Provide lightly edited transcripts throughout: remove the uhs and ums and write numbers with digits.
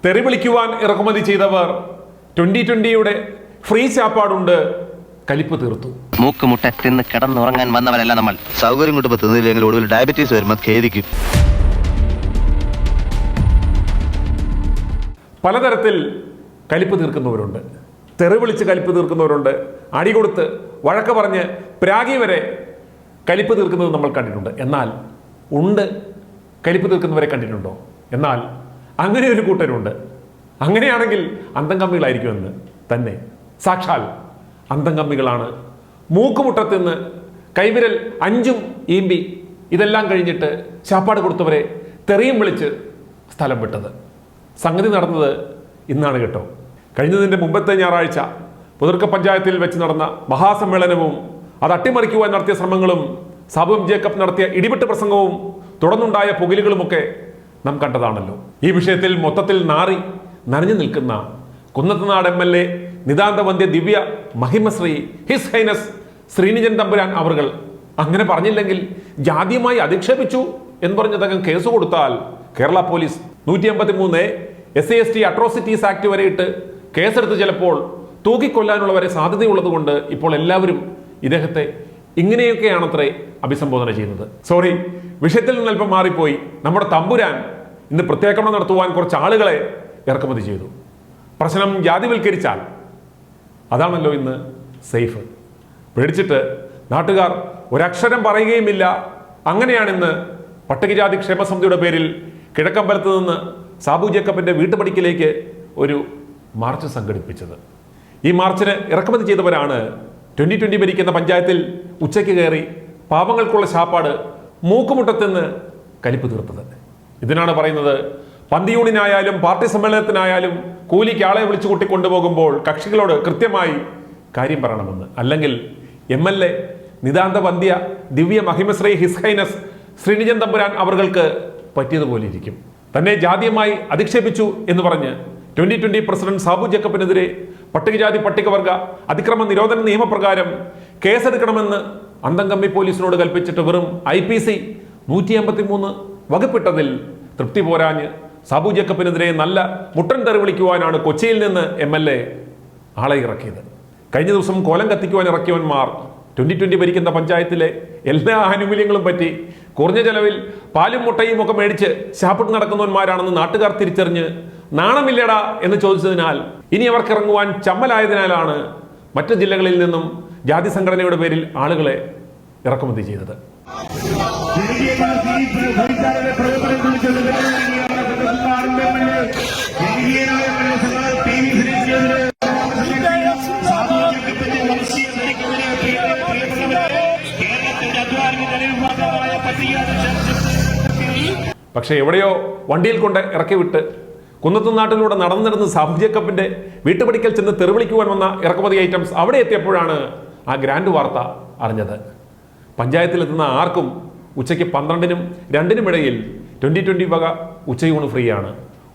തെറി വിളിക്കുവാൻ ഇറക്കുമതി ചെയ്തവർ 2020 ഫ്രീ ചാപ്പാടുണ്ട് കലിപ്പ് തീർത്തു. മൂക്കുമുട്ട തിന്ന് കിടന്നുറങ്ങാൻ വന്നവരല്ല നമ്മൾ. സൗകര്യം കൊണ്ട് തിന്നില്ലെങ്കിൽ ഒടുവിൽ ഡയബറ്റീസ് വരുമ്പോൾ ഖേദിക്കും. പലതരത്തിൽ കലിപ്പ് തീർക്കുന്നവരുണ്ട്, തെറി വിളിച്ച് കലിപ്പ് തീർക്കുന്നവരുണ്ട്, അടി കൊടുത്ത് വഴക്ക് പറഞ്ഞ് പ്രാഗി വരെ കലിപ്പ് തീർക്കുന്നത് നമ്മൾ കണ്ടിട്ടുണ്ട്. എന്നാൽ കലിപ്പ് തീർക്കുന്നവരെ കണ്ടിട്ടുണ്ടോ? എന്നാൽ അങ്ങനെ ഒരു കൂട്ടരുണ്ട്. അങ്ങനെയാണെങ്കിൽ അന്തംകമ്മികളായിരിക്കുമെന്ന് തന്നെ. സാക്ഷാൽ അന്തംകമ്മികളാണ്. മൂക്കുമുട്ടത്തിന്ന് കൈവിരൽ 5 ഈമ്പി ഇതെല്ലാം കഴിഞ്ഞിട്ട് ചാപ്പാട് കൊടുത്തവരെ തെറിയും വിളിച്ച് സ്ഥലം വിട്ടത്. സംഗതി നടന്നത് ഇന്നാണ് കേട്ടോ. കഴിഞ്ഞതിൻ്റെ മുമ്പത്തെ ഞായറാഴ്ച പുതുർക്ക പഞ്ചായത്തിൽ വെച്ച് നടന്ന മഹാസമ്മേളനവും അത് അട്ടിമറിക്കുവാൻ നടത്തിയ ശ്രമങ്ങളും സാബു ജേക്കബ് നടത്തിയ ഇടിപെട്ട് പ്രസംഗവും തുടർന്നുണ്ടായ പുകലുകളുമൊക്കെ നാം കണ്ടതാണല്ലോ. ഈ വിഷയത്തിൽ മൊത്തത്തിൽ നനഞ്ഞു നിൽക്കുന്ന കുന്നത്തുനാട് MLA നിതാന്തവന്ധ്യ ദിവ്യ മഹിമശ്രീ ഹിസ് ഹൈനസ് ശ്രീനിജൻ തമ്പുരാൻ അവർ അങ്ങനെ പറഞ്ഞില്ലെങ്കിൽ ജാതിയുമായി അധിക്ഷേപിച്ചു എന്ന് പറഞ്ഞതകം കേസ് കൊടുത്താൽ Kerala police 153 SC/ST atrocities act വരെ ഇട്ട് കേസെടുത്ത് ചിലപ്പോൾ തൂക്കിക്കൊല്ലാനുള്ള വരെ സാധ്യതയുള്ളത് കൊണ്ട് ഇപ്പോൾ എല്ലാവരും ഇദ്ദേഹത്തെ ഇങ്ങനെയൊക്കെയാണത്രേ അഭിസംബോധന ചെയ്യുന്നത്. സോറി, വിഷയത്തിൽ നിന്ന് അല്പം മാറിപ്പോയി. നമ്മുടെ തമ്പുരാൻ ഇന്ന് പ്രത്യാക്രമണം നടത്തുവാൻ കുറച്ച് ആളുകളെ ഇറക്കുമതി ചെയ്തു. പ്രശ്നം ജാതിവൽക്കരിച്ചാൽ അതാണല്ലോ ഇന്ന് സേഫ്. പേടിച്ചിട്ട് നാട്ടുകാർ ഒരക്ഷരം പറയുകയുമില്ല. അങ്ങനെയാണിന്ന് പട്ടികജാതി ക്ഷേമസമിതിയുടെ പേരിൽ കിഴക്കമ്പലത്ത് നിന്ന് സാബു ജേക്കബിന്റെ വീട്ടുപടിക്കിലേക്ക് ഒരു മാർച്ച് സംഘടിപ്പിച്ചത്. ഈ മാർച്ചിന് ഇറക്കുമതി ചെയ്തവരാണ് 2020 ഭരിക്കുന്ന പഞ്ചായത്തിൽ ഉച്ചയ്ക്ക് കയറി പാവങ്ങൾക്കുള്ള ശാപ്പാട് മൂക്കുമുട്ടത്തിന്ന് കലിപ്പ് തീർത്തത്. ഇതിനാണ് പറയുന്നത്, പന്തിയൂണിനായാലും പാർട്ടി സമ്മേളനത്തിനായാലും കൂലിക്ക് ആളെ വിളിച്ചു കൂട്ടി കൊണ്ടുപോകുമ്പോൾ കക്ഷികളോട് കൃത്യമായി കാര്യം പറയണമെന്ന്. അല്ലെങ്കിൽ MLA നിതാന്തവന്ധ്യ ദിവ്യ മഹിമശ്രീ ഹിസ് ഹൈനസ് ശ്രീനിജൻ തമ്പുരാൻ അവർക്ക് പറ്റിയതുപോലെ ഇരിക്കും. തന്നെ ജാതിയുമായി അധിക്ഷേപിച്ചു എന്ന് പറഞ്ഞ് 2020 പ്രസിഡന്റ് സാബു ജേക്കബിനെതിരെ പട്ടികജാതി പട്ടികവർഗ അതിക്രമ നിരോധന നിയമപ്രകാരം കേസെടുക്കണമെന്ന് അന്തംകമ്മി പോലീസിനോട് കൽപ്പിച്ചിട്ട് വെറും IPC 153 വകുപ്പിട്ടതിൽ തൃപ്തി പോരാഞ്ഞ് സാബു ജേക്കബിനെതിരെ നല്ല മുട്ടൻ തെറി വിളിക്കുവാനാണ് കൊച്ചിയിൽ നിന്ന് MLA ആളെ ഇറക്കിയത്. കഴിഞ്ഞ ദിവസം കോലം കത്തിക്കുവാൻ ഇറക്കിയവന്മാർ 2020 ഭരിക്കുന്ന പഞ്ചായത്തിലെ എല്ലാ ആനുകൂല്യങ്ങളും പറ്റി കുറഞ്ഞ ചെലവിൽ പാലും മുട്ടയും ഒക്കെ മേടിച്ച് ശാപ്പിട്ട് നടക്കുന്നവന്മാരാണെന്ന് നാട്ടുകാർ തിരിച്ചറിഞ്ഞ് നാണമില്ലടാ എന്ന് ചോദിച്ചതിനാൽ ഇനി അവർക്ക് ഇറങ്ങുവാൻ ചമ്മലായതിനാലാണ് മറ്റു ജില്ലകളിൽ നിന്നും ജാതി സംഘടനയുടെ പേരിൽ ആളുകളെ ഇറക്കുമതി ചെയ്തത്. പക്ഷെ എവിടെയോ വണ്ടിയിൽ കൊണ്ട് ഇറക്കി വിട്ട് കുന്നത്തുനാട്ടിലൂടെ നടന്നിരുന്ന സാബു ജേക്കബിന്റെ വീട്ടുപടിക്കൽ ചെന്ന് തെറിവിളിക്കുവാൻ വന്ന ഇറക്കുമതി ഐറ്റംസ് അവിടെ എത്തിയപ്പോഴാണ് ആ ഗ്രാൻഡ് വാർത്ത അറിഞ്ഞത്. പഞ്ചായത്തിലെത്തുന്ന ആർക്കും ഉച്ചയ്ക്ക് 12-നും 2-നും ഇടയിൽ 2020 വക ഉച്ചയൂണ് ഫ്രീ ആണ്.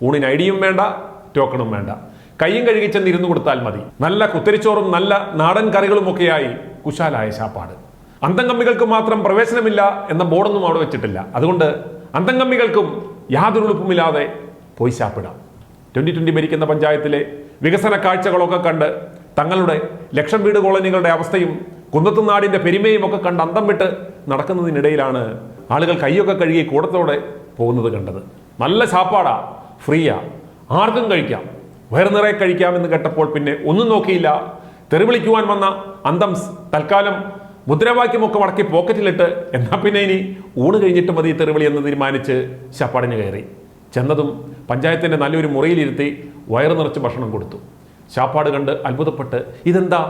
ഊണിന് ഐഡിയും വേണ്ട, ടോക്കണും വേണ്ട. കയ്യും കഴുകി ചെന്ന് ഇരുന്നു കൊടുത്താൽ മതി. നല്ല കുത്തരിച്ചോറും നല്ല നാടൻ കറികളുമൊക്കെയായി കുശാലായ ശാപ്പാട്. അന്തംകമ്മികൾക്ക് മാത്രം പ്രവേശനമില്ല എന്ന ബോർഡൊന്നും അവിടെ വെച്ചിട്ടില്ല. അതുകൊണ്ട് അന്തംകമ്മികൾക്കും യാതൊരു എളുപ്പമില്ലാതെ പോയി ശാപ്പിടാം. 2020 ഭരിക്കുന്ന പഞ്ചായത്തിലെ വികസന കാഴ്ചകളൊക്കെ കണ്ട് തങ്ങളുടെ ലക്ഷം വീട് കോളനികളുടെ അവസ്ഥയും കുന്നത്തുനാടിന്റെ പെരുമയും ഒക്കെ കണ്ട് അന്തം വിട്ട് നടക്കുന്നതിനിടയിലാണ് ആളുകൾ കൈയൊക്കെ കഴുകി കൂടത്തോടെ പോകുന്നത് കണ്ടത്. നല്ല ശാപ്പാടാ, ഫ്രീയാ, ആർക്കും കഴിക്കാം, വയറു നിറയെ കഴിക്കാമെന്ന് കേട്ടപ്പോൾ പിന്നെ ഒന്നും നോക്കിയില്ല. തെറിവിളിക്കുവാൻ വന്ന അന്തംസ് തൽക്കാലം മുദ്രാവാക്യമൊക്കെ മടക്കി പോക്കറ്റിലിട്ട് എന്നാ പിന്നെ ഇനി ഊണ് കഴിഞ്ഞിട്ട് മതി തെറിവിളി എന്ന് തീരുമാനിച്ച് ശപ്പാടിന് കയറി. ചെന്നതും പഞ്ചായത്തിൻ്റെ നല്ലൊരു മുറിയിലിരുത്തി വയറു നിറച്ച് ഭക്ഷണം കൊടുത്തു. ശാപ്പാട് കണ്ട് അത്ഭുതപ്പെട്ട് ഇതെന്താ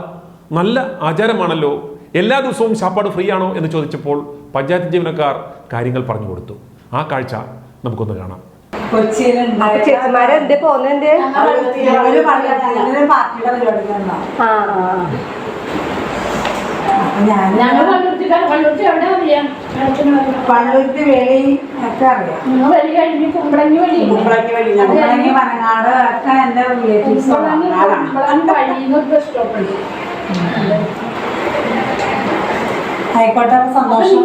നല്ല ആചാരമാണല്ലോ, എല്ലാ ദിവസവും ശാപ്പാട് ഫ്രീ ആണോ എന്ന് ചോദിച്ചപ്പോൾ പഞ്ചായത്ത് ജീവനക്കാർ കാര്യങ്ങൾ പറഞ്ഞു കൊടുത്തു. ആ കാഴ്ച നമുക്കൊന്ന് കാണാം. പള്ളുരുത്തി വേളി ഒക്കെ അറിയാം. കുമ്പളങ്ങി വഴി വനങ്ങാട് ഒക്കെ എന്റെ റിലേറ്റീവ്സ്. ആയിക്കോട്ടെ, സന്തോഷം.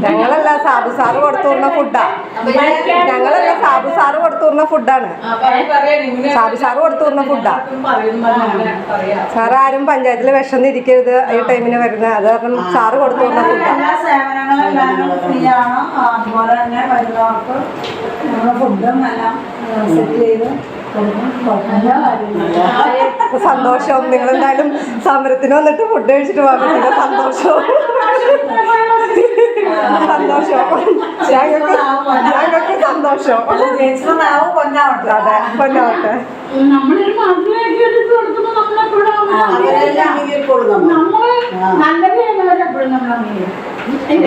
ഞങ്ങളല്ല സാബു സാറ് കൊടുത്തുവിടുന്ന ഫുഡാ. ഞങ്ങളല്ല സാബു സാറ് കൊടുത്തുവിടുന്ന ഫുഡാണ്. സാബു സാറ് കൊടുത്തുവിടുന്ന ഫുഡാ. സാറ് ആരും പഞ്ചായത്തിൽ വിഷന്നിരിക്കരുത് ഈ ടൈമിന് വരുന്നത്. അത് കാരണം സാറ് കൊടുത്തുവിടുന്ന ഫുഡാ. എല്ലാ സേവനങ്ങളും എല്ലാവരും ഫ്രീ ആണ്. അതുപോലെ തന്നെ വരുന്നവർക്ക് ഫുഡും എല്ലാം സെറ്റ് ചെയ്ത് സന്തോഷവും. നിങ്ങളെന്തായാലും സമരത്തിന് വന്നിട്ട് ഫുഡ് കഴിച്ചിട്ട് പോകാൻ പറ്റില്ല. സന്തോഷവും ഞങ്ങൾക്ക് സന്തോഷം. അതെ, പൊന്നാവട്ടെ.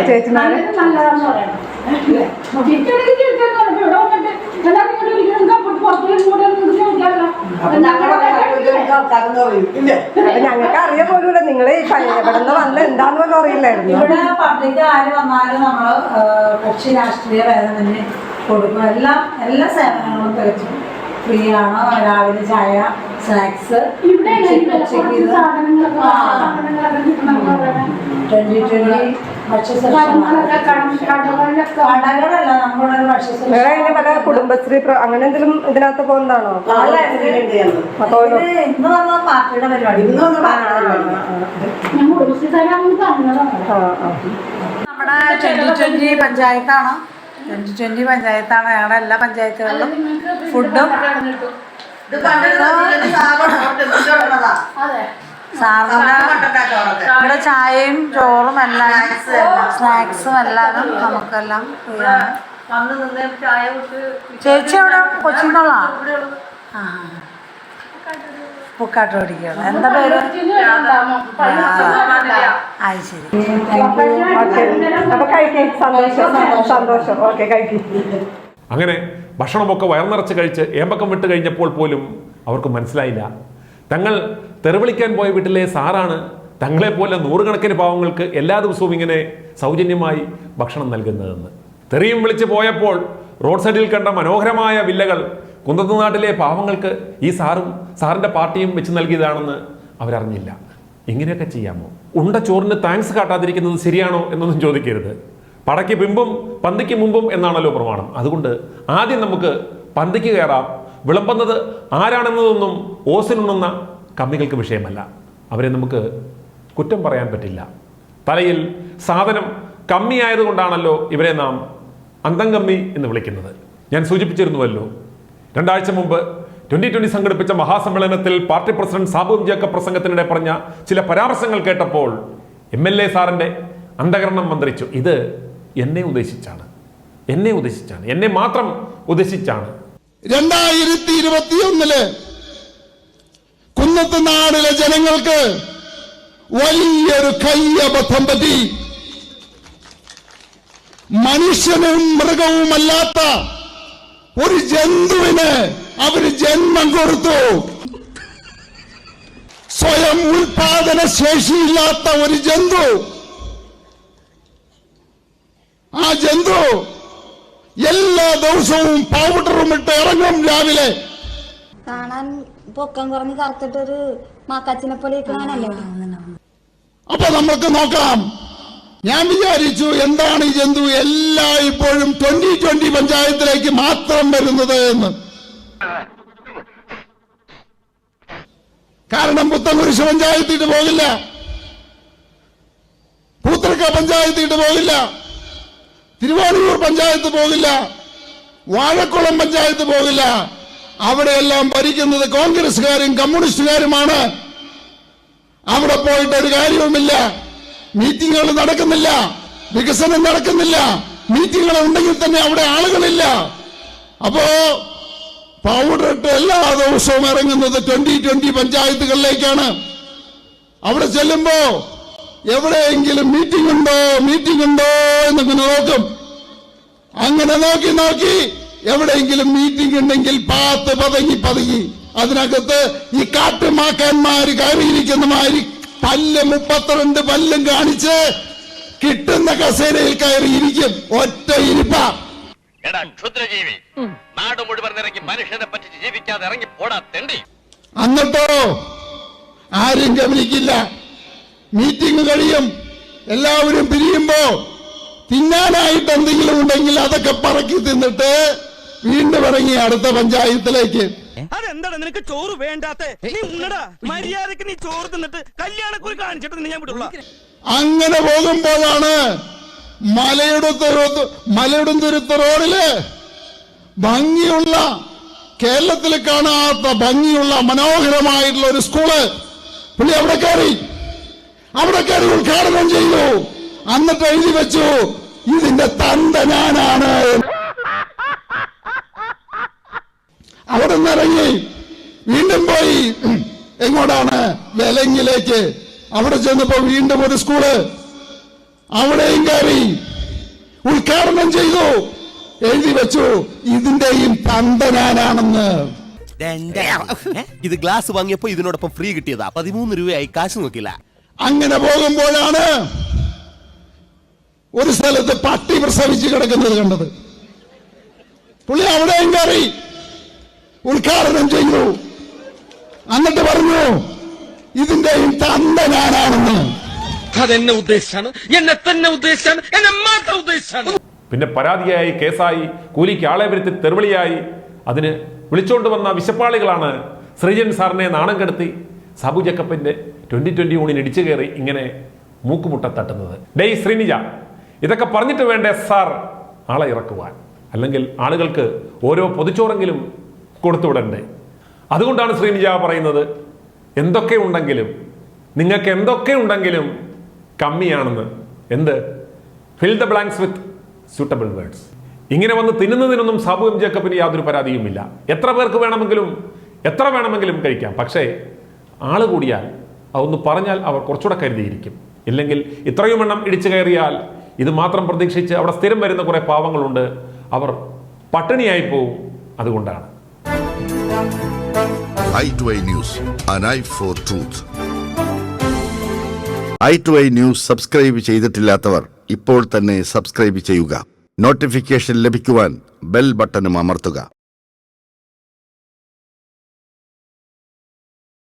ചേച്ചിമാരെ ഞങ്ങൾക്ക് അറിയാൻ പോലുമില്ല. നിങ്ങൾ എവിടെ നിന്ന് വന്ന് എന്താന്ന് പോലും അറിയില്ലായിരുന്നു. ഇവിടെ പബ്ലിക് ആര് വന്നാലും നമ്മള് കക്ഷി രാഷ്ട്രീയ ഭേദം തന്നെ കൊടുക്കും. എല്ലാ സേവനങ്ങളും തികച്ചും ഫ്രീ ആണ്. രാവിലെ ചായ, സ്നാക്സ്, 2020 കടകളല്ല നമ്മുടെ വേറെ പല കുടുംബശ്രീ അങ്ങനെ എന്തെങ്കിലും ഇതിനകത്ത് പോകുന്നതാണോ? ഇന്ന് വന്ന പാർട്ടിയുടെ പരിപാടി. നമ്മുടെ 2020 പഞ്ചായത്താണ്. 2020 പഞ്ചായത്താണ്. ഞങ്ങളുടെ എല്ലാ പഞ്ചായത്തുകളിലും ഫുഡും സാറിന് ഇവിടെ ചായയും ചോറും എല്ലാം സ്നാക്സും എല്ലാവരും നമുക്കെല്ലാം ചേച്ചി അവിടെ കൊച്ചിന്നുള്ള പൂക്കാട്ട് പഠിക്കുകയാണ്. എന്താ പേര്? അത് ശരി. അപ്പൊ കഴിക്കേ. സന്തോഷം. ഓക്കെ, കഴിക്കും. അങ്ങനെ ഭക്ഷണമൊക്കെ വയർനിറച്ച് കഴിച്ച് ഏമ്പക്കം വിട്ട് കഴിഞ്ഞപ്പോൾ പോലും അവർക്ക് മനസ്സിലായില്ല തങ്ങൾ തെറിവിളിക്കാൻ പോയ വീട്ടിലെ സാറാണ് തങ്ങളെപ്പോലെ നൂറുകണക്കിന് പാവങ്ങൾക്ക് എല്ലാ ദിവസവും ഇങ്ങനെ സൗജന്യമായി ഭക്ഷണം നൽകുന്നതെന്ന്. തെറിയും വിളിച്ച് പോയപ്പോൾ റോഡ് സൈഡിൽ കണ്ട മനോഹരമായ വില്ലകൾ കുന്നത്തുനാട്ടിലെ പാവങ്ങൾക്ക് ഈ സാറിൻ്റെ പാർട്ടിയും വെച്ച് നൽകിയതാണെന്ന് അവരറിഞ്ഞില്ല. ഇങ്ങനെയൊക്കെ ചെയ്യാമോ? ഉണ്ട ചോറിന് താങ്ക്സ് കാട്ടാതിരിക്കുന്നത് ശരിയാണോ എന്നൊന്നും ചോദിക്കരുത്. പടയ്ക്ക് പിമ്പും പന്തിക്ക് മുമ്പും എന്നാണല്ലോ പ്രമാണം. അതുകൊണ്ട് ആദ്യം നമുക്ക് പന്തിക്ക് കയറാം. വിളമ്പുന്നത് ആരാണെന്നതൊന്നും ഓസിനുണ്ണുന്ന കമ്മികൾക്ക് വിഷയമല്ല. അവരെ നമുക്ക് കുറ്റം പറയാൻ പറ്റില്ല. തലയിൽ സാധനം കമ്മിയായതുകൊണ്ടാണല്ലോ ഇവരെ നാം അന്തം കമ്മി എന്ന് വിളിക്കുന്നത്. ഞാൻ സൂചിപ്പിച്ചിരുന്നുവല്ലോ, 2 ആഴ്ച മുമ്പ് 2020 സംഘടിപ്പിച്ച മഹാസമ്മേളനത്തിൽ പാർട്ടി പ്രസിഡന്റ് സാബു ജേക്കബ് പ്രസംഗത്തിനിടെ പറഞ്ഞ ചില പരാമർശങ്ങൾ കേട്ടപ്പോൾ MLA സാറിന്റെ അന്ധകരണം മന്ത്രിച്ചു. ഇത് എന്നെ ഉദ്ദേശിച്ചാണ്, എന്നെ മാത്രം ഉദ്ദേശിച്ചാണ്. 2021 കുന്നത്തുനാടിലെ ജനങ്ങൾക്ക് വലിയൊരു കയ്യബദ്ധം പറ്റി. മനുഷ്യനും മൃഗവുമല്ലാത്ത ഒരു ജന്തുവിന് അവര് ജന്മം കൊടുത്തു. സ്വയം ഉൽപാദന ശേഷിയില്ലാത്ത ഒരു ജന്തു. ആ ജന്തു എല്ലാ ദിവസവും പൗഡറും ഇട്ട് ഇറങ്ങും രാവിലെ. കാണാൻ പൊക്കം കുറഞ്ഞ് കറുത്തിട്ടൊരു മാക്കാച്ചിനെ പോലെ കാണാനല്ലേ. അപ്പൊ നമുക്ക് നോക്കാം. ഞാൻ വിചാരിച്ചു എന്താണ് ഈ ജന്തു എല്ലായ്പ്പോഴും 2020 പഞ്ചായത്തിലേക്ക് മാത്രം വരുന്നത് എന്ന്. കാരണം പുത്തൻകുരിശ് പഞ്ചായത്തിട്ട് പോകില്ല, പൂത്തറക്ക പഞ്ചായത്തിട്ട് പോകില്ല, തിരുവാണിയൂർ പഞ്ചായത്ത് പോകില്ല, വാഴക്കുളം പഞ്ചായത്ത് പോകില്ല. അവിടെയെല്ലാം ഭരിക്കുന്നത് കോൺഗ്രസുകാരും കമ്മ്യൂണിസ്റ്റുകാരുമാണ്. അവിടെ പോയിട്ട് ഒരു കാര്യവുമില്ല. മീറ്റിങ്ങുകൾ നടക്കുന്നില്ല, വികസനം നടക്കുന്നില്ല. മീറ്റിങ്ങുകൾ ഉണ്ടെങ്കിൽ തന്നെ അവിടെ ആളുകളില്ല. അപ്പോ പൗഡർ ഇട്ട് എല്ലാ ദിവസവും ഇറങ്ങുന്നത് 2020 പഞ്ചായത്തുകളിലേക്കാണ്. അവിടെ ചെല്ലുമ്പോ എവിടെയെങ്കിലും മീറ്റിംഗ് ഉണ്ടോ എന്നിങ്ങനെ നോക്കും. അങ്ങനെ നോക്കി എവിടെയെങ്കിലും മീറ്റിംഗ് ഉണ്ടെങ്കിൽ പാത്ത് പതുങ്ങി അതിനകത്ത് ഈ കാട്ടുമാക്കാന്മാര് കയറിയിരിക്കുന്ന മാതിരി 32 പല്ലും കാണിച്ച് കിട്ടുന്ന കസേരയിൽ കയറിയിരിക്കും. ഒറ്റ ഇരിപ്പ. നാട് മുഴുവൻ ഇറങ്ങി മനുഷ്യനെ പറ്റി ജീവിക്കാതെ ഇറങ്ങി പോടാ തെണ്ടി. എന്നിട്ടോ ആരും ഗമനിക്കില്ല. മീറ്റിംഗ് കഴിയും, എല്ലാവരും പിരിയുമ്പോ തിന്നാനായിട്ട് എന്തെങ്കിലും ഉണ്ടെങ്കിൽ അതൊക്കെ പറക്കി തിന്നിട്ട് വീണ്ടും ഇറങ്ങി അടുത്ത പഞ്ചായത്തിലേക്ക്. അതെന്താണ് നിനക്ക് ചോറ് വേണ്ടാത്ത? നീ ഉണ്ണടാ, മര്യാദക്ക് നീ ചോറ് തിന്നിട്ട് കല്യാണക്കുറി കാണിച്ചിട്ട് ഞാൻ വിടുള്ള. അങ്ങനെ പോകുമ്പോഴാണ് മലയിടുംതുരുത്ത് റോഡില് ഭംഗിയുള്ള, കേരളത്തിൽ കാണാത്ത ഭംഗിയുള്ള മനോഹരമായിട്ടുള്ള ഒരു സ്കൂള് പുള്ളി അവിടെ കയറി ഉദ്ഘാടനം ചെയ്തു. എന്നിട്ട് എഴുതി വെച്ചു, ഇതിന്റെ തന്ത ഞാനാണ്. അവിടെ നിന്ന് ഇറങ്ങി വീണ്ടും പോയി എങ്ങോട്ടാണ്? വെലങ്ങിലേക്ക്. അവിടെ ചെന്നപ്പോ വീണ്ടും ഒരു സ്കൂള്, അവിടെയും കയറി ഉദ്ഘാടനം ചെയ്തു, എഴുതി വെച്ചു, ഇതിന്റെയും തന്ത ഞാനാണെന്ന്. ഇത് ഗ്ലാസ് വാങ്ങിയപ്പോ ഇതിനോടൊപ്പം ഫ്രീ കിട്ടിയതാ. 13 രൂപയായി, കാശ് നോക്കില്ല. അങ്ങനെ പോകുമ്പോഴാണ് ഒരു സ്ഥലത്ത് പട്ടി പ്രസവിച്ച് കിടക്കുന്നത് കണ്ടത്. പുള്ളി അവിടെയും കയറി ഉദ്ഘാടനം ചെയ്തു. എന്നിട്ട് പറഞ്ഞു, ഇതിന്റെയും തന്ത ഞാനാണെന്ന്. അതെന്നെ ഉദ്ദേശിച്ചാണ്, എന്നെ തന്നെ ഉദ്ദേശിച്ചാണ്, എന്നെ മാത്രം ഉദ്ദേശിച്ചാണ്. പിന്നെ പരാതിയായി, കേസായി, കൂലിക്ക് ആളെ വരുത്തി തെരുവിളിയായി. അതിന് വിളിച്ചോണ്ട് വന്ന വിശപ്പാളികളാണ് ശ്രീജൻ സാറിനെ നാണം കെടുത്തി സാബു ജേക്കബിന്റെ 2020 യൂണിയൻ ഇടിച്ചു കയറി ഇങ്ങനെ മൂക്കുമുട്ട തട്ടുന്നത്. ഡേയ് ശ്രീനിജ, ഇതൊക്കെ പറഞ്ഞിട്ട് വേണ്ടേ സാർ ആളെ ഇറക്കുവാൻ? അല്ലെങ്കിൽ ആളുകൾക്ക് ഓരോ പൊതിച്ചോറെങ്കിലും കൊടുത്തുവിടണ്ടേ? അതുകൊണ്ടാണ് ശ്രീനിജ പറയുന്നത്, എന്തൊക്കെ ഉണ്ടെങ്കിലും, നിങ്ങൾക്ക് എന്തൊക്കെ ഉണ്ടെങ്കിലും കമ്മിയാണെന്ന്. എന്ത്? Fill the blanks with suitable words. ഇങ്ങനെ വന്ന് തിന്നുന്നതിനൊന്നും സാബു എം ജേക്കബിന് യാതൊരു പരാതിയുമില്ല. എത്ര പേർക്ക് വേണമെങ്കിലും എത്ര വേണമെങ്കിലും കഴിക്കാം. പക്ഷേ ആള് കൂടിയാൽ അതൊന്ന് പറഞ്ഞാൽ അവർ കുറച്ചുകൂടെ കരുതിയിരിക്കും. ഇല്ലെങ്കിൽ ഇത്രയും എണ്ണം ഇടിച്ചു കയറിയാൽ ഇത് മാത്രം പ്രതീക്ഷിച്ച് അവിടെ സ്ഥിരം വരുന്ന കുറെ പാവങ്ങളുണ്ട്, അവർ പട്ടിണിയായി പോവും. അതുകൊണ്ടാണ് i2i News, an eye for truth. i2i News subscribe ചെയ്തിട്ടില്ലാത്തവർ ഇപ്പോൾ തന്നെ സബ്സ്ക്രൈബ് ചെയ്യുക. നോട്ടിഫിക്കേഷൻ ലഭിക്കുവാൻ ബെൽ ബട്ടണും അമർത്തുക.